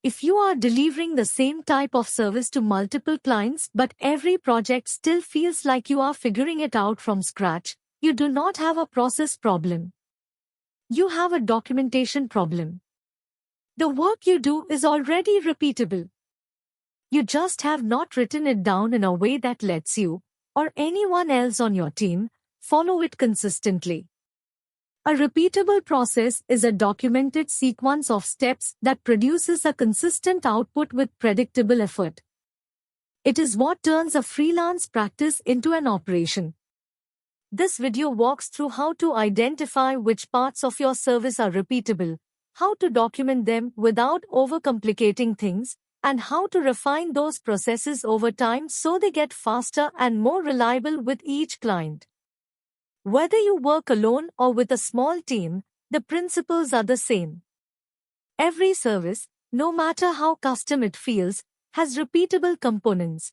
If you are delivering the same type of service to multiple clients but every project still feels like you are figuring it out from scratch, you do not have a process problem. You have a documentation problem. The work you do is already repeatable. You just have not written it down in a way that lets you, or anyone else on your team, follow it consistently. A repeatable process is a documented sequence of steps that produces a consistent output with predictable effort. It is what turns a freelance practice into an operation. This video walks through how to identify which parts of your service are repeatable, how to document them without overcomplicating things, and how to refine those processes over time so they get faster and more reliable with each client. Whether you work alone or with a small team, the principles are the same. Every service, no matter how custom it feels, has repeatable components.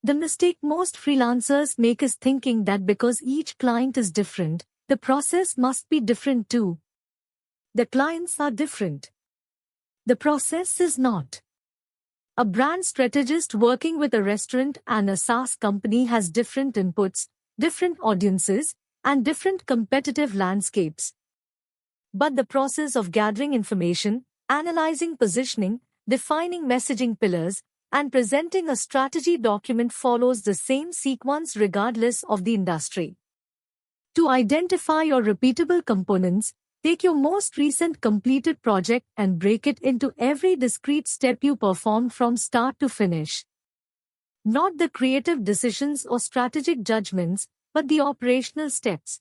The mistake most freelancers make is thinking that because each client is different, the process must be different too. The clients are different. The process is not. A brand strategist working with a restaurant and a SaaS company has different inputs, different audiences, and different competitive landscapes. But the process of gathering information, analyzing positioning, defining messaging pillars, and presenting a strategy document follows the same sequence regardless of the industry. To identify your repeatable components, take your most recent completed project and break it into every discrete step you performed from start to finish. Not the creative decisions or strategic judgments, but the operational steps.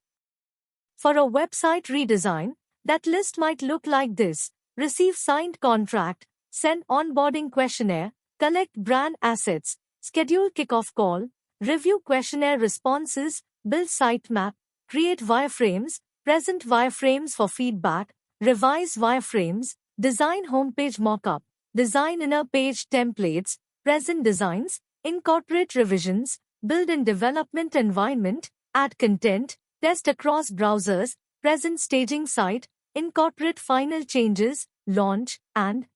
For a website redesign, that list might look like this: receive signed contract, send onboarding questionnaire, collect brand assets, schedule kickoff call, review questionnaire responses, build sitemap, create wireframes, present wireframes for feedback, revise wireframes, design homepage mockup, design inner page templates, present designs, incorporate revisions, build in development environment, add content, test across browsers, present staging site, incorporate final changes, launch, and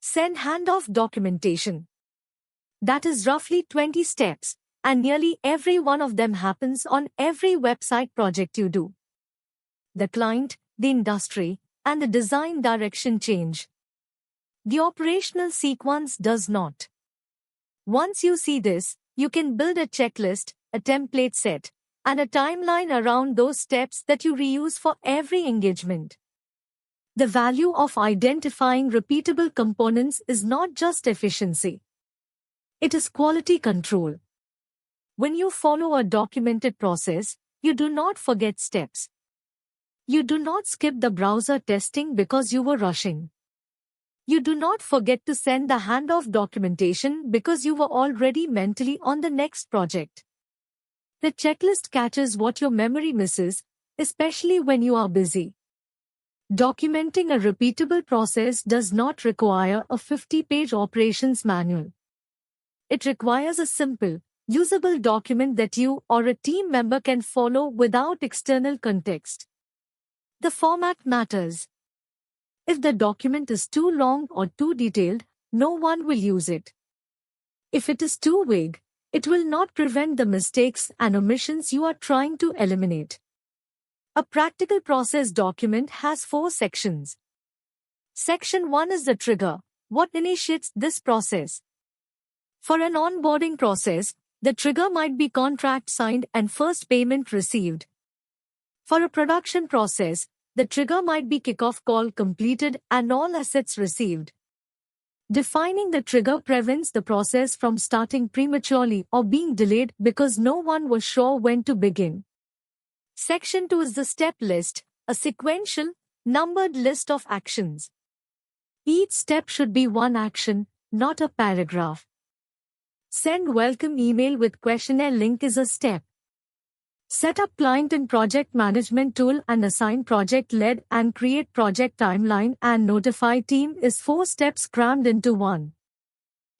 send handoff documentation. That is roughly 20 steps, and nearly every one of them happens on every website project you do. The client, the industry, and the design direction change. The operational sequence does not. Once you see this, you can build a checklist, a template set, and a timeline around those steps that you reuse for every engagement. The value of identifying repeatable components is not just efficiency. It is quality control. When you follow a documented process, you do not forget steps. You do not skip the browser testing because you were rushing. You do not forget to send the handoff documentation because you were already mentally on the next project. The checklist catches what your memory misses, especially when you are busy. Documenting a repeatable process does not require a 50-page operations manual. It requires a simple, usable document that you or a team member can follow without external context. The format matters. If the document is too long or too detailed, no one will use it. If it is too vague, it will not prevent the mistakes and omissions you are trying to eliminate. A practical process document has 4 sections. Section 1 is the trigger, what initiates this process. For an onboarding process, the trigger might be contract signed and first payment received. For a production process, the trigger might be kickoff call completed and all assets received. Defining the trigger prevents the process from starting prematurely or being delayed because no one was sure when to begin. Section 2 is the step list, a sequential, numbered list of actions. Each step should be one action, not a paragraph. Send welcome email with questionnaire link is a step. Set up client and project management tool and assign project lead and create project timeline and notify team is 4 steps crammed into one.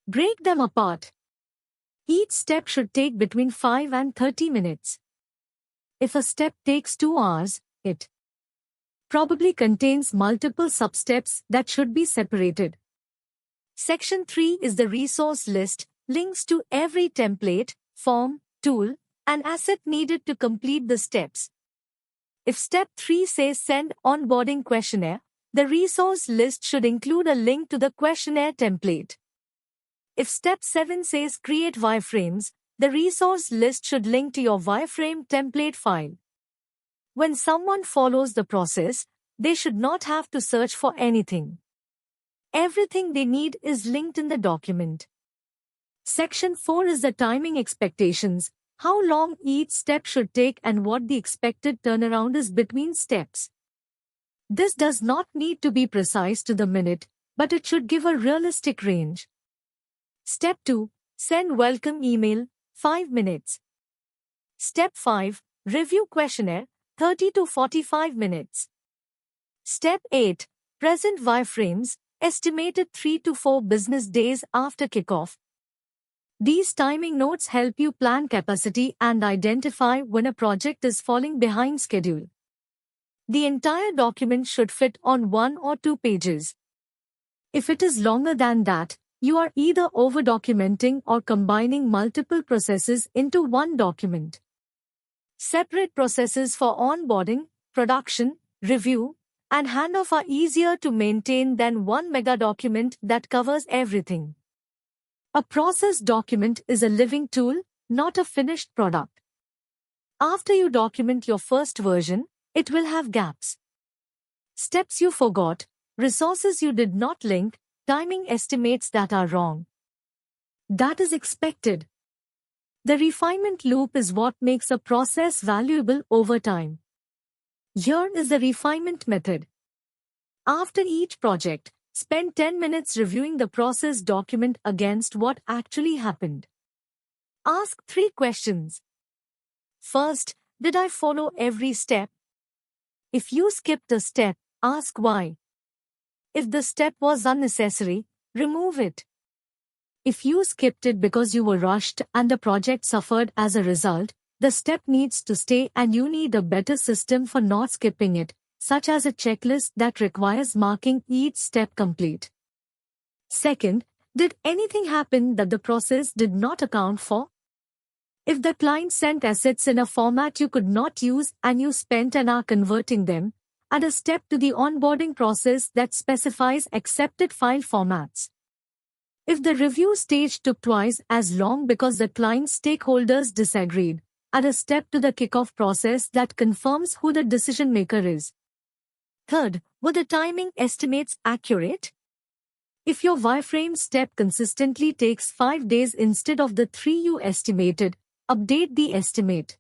Break them apart. Each step should take between 5 and 30 minutes. If a step takes 2 hours, it probably contains multiple sub-steps that should be separated. Section 3 is the resource list, links to every template, form, tool, and asset needed to complete the steps. If step 3 says send onboarding questionnaire, the resource list should include a link to the questionnaire template. If step 7 says create wireframes, the resource list should link to your wireframe template file. When someone follows the process, they should not have to search for anything. Everything they need is linked in the document. Section 4 is the timing expectations, how long each step should take and what the expected turnaround is between steps. This does not need to be precise to the minute, but it should give a realistic range. Step 2. Send welcome email, 5 minutes. Step 5. Review questionnaire, 30 to 45 minutes. Step 8. Present wireframes, estimated 3 to 4 business days after kickoff. These timing notes help you plan capacity and identify when a project is falling behind schedule. The entire document should fit on 1 or 2 pages. If it is longer than that, you are either over-documenting or combining multiple processes into one document. Separate processes for onboarding, production, review, and handoff are easier to maintain than one mega document that covers everything. A process document is a living tool, not a finished product. After you document your first version, it will have gaps. Steps you forgot, resources you did not link, timing estimates that are wrong. That is expected. The refinement loop is what makes a process valuable over time. Here is the refinement method. After each project, spend 10 minutes reviewing the process document against what actually happened. Ask 3 questions. First, did I follow every step? If you skipped a step, ask why. If the step was unnecessary, remove it. If you skipped it because you were rushed and the project suffered as a result, the step needs to stay and you need a better system for not skipping it, such as a checklist that requires marking each step complete. Second, did anything happen that the process did not account for? If the client sent assets in a format you could not use and you spent an hour converting them, add a step to the onboarding process that specifies accepted file formats. If the review stage took twice as long because the client stakeholders disagreed, add a step to the kickoff process that confirms who the decision maker is. Third, were the timing estimates accurate? If your wireframe step consistently takes 5 days instead of the 3 you estimated, update the estimate.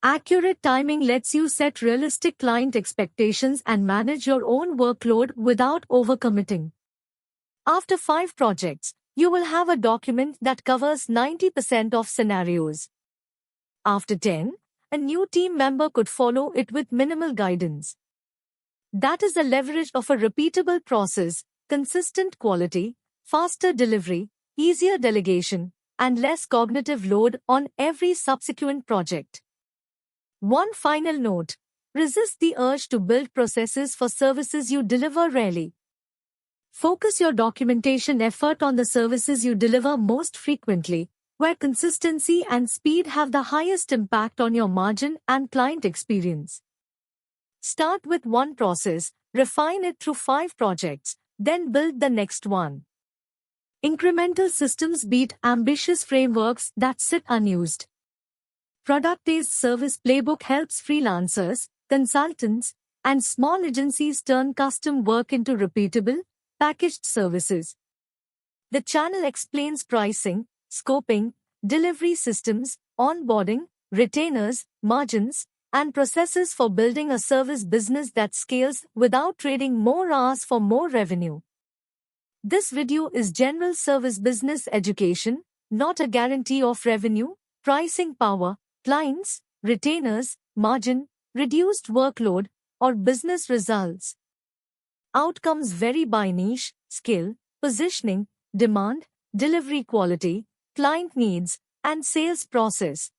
Accurate timing lets you set realistic client expectations and manage your own workload without overcommitting. After 5 projects, you will have a document that covers 90% of scenarios. After 10, a new team member could follow it with minimal guidance. That is the leverage of a repeatable process, consistent quality, faster delivery, easier delegation, and less cognitive load on every subsequent project. One final note: resist the urge to build processes for services you deliver rarely. Focus your documentation effort on the services you deliver most frequently, where consistency and speed have the highest impact on your margin and client experience. Start with one process, refine it through 5 projects, then build the next one. Incremental systems beat ambitious frameworks that sit unused. Product-based service playbook helps freelancers, consultants, and small agencies turn custom work into repeatable, packaged services. The channel explains pricing, scoping, delivery systems, onboarding, retainers, margins, and processes for building a service business that scales without trading more hours for more revenue. This video is general service business education, not a guarantee of revenue, pricing power, clients, retainers, margin, reduced workload, or business results. Outcomes vary by niche, skill, positioning, demand, delivery quality, client needs, and sales process.